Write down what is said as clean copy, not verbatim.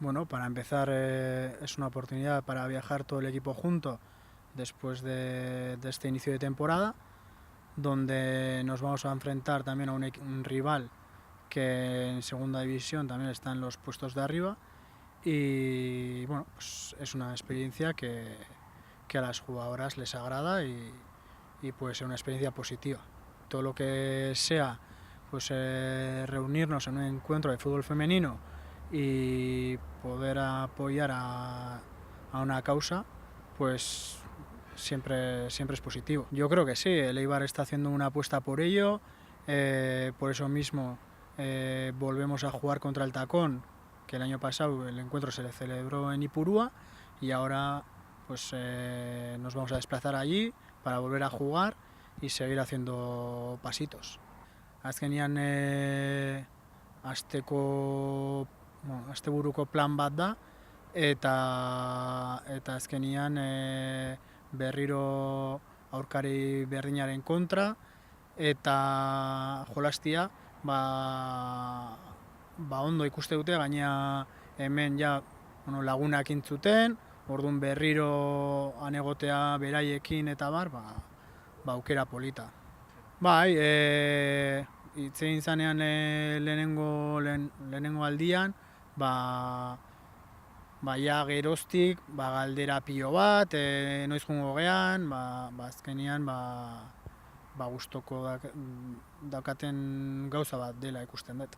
Bueno, para empezar es una oportunidad para viajar todo el equipo junto después de este inicio de temporada, donde nos vamos a enfrentar también a un rival que en segunda división también está en los puestos de arriba y bueno, pues es una experiencia que a las jugadoras les agrada y puede ser una experiencia positiva. Todo lo que sea pues reunirnos en un encuentro de fútbol femenino y poder apoyar a una causa, pues siempre es positivo. Yo creo que sí, el Eibar está haciendo una apuesta por ello, por eso mismo volvemos a jugar contra el Tacón, que el año pasado el encuentro se le celebró en Ipurúa y ahora pues nos vamos a desplazar allí para volver a jugar y seguir haciendo pasitos. Azkenean asteburuko plan bat da eta azkenean berriro aurkari berdinaren kontra eta jolastia ondo ikuste dute, gaina hemen ja lagunak intzuten, orduan berriro anegotea beraiekin eta bar, aukera polita. Bai, hitz egin zanean lehenengo aldian, ja geroztik galdera pilo bat, noiz joango gean, azkenean gustoko daukaten gauza bat dela ikusten dut.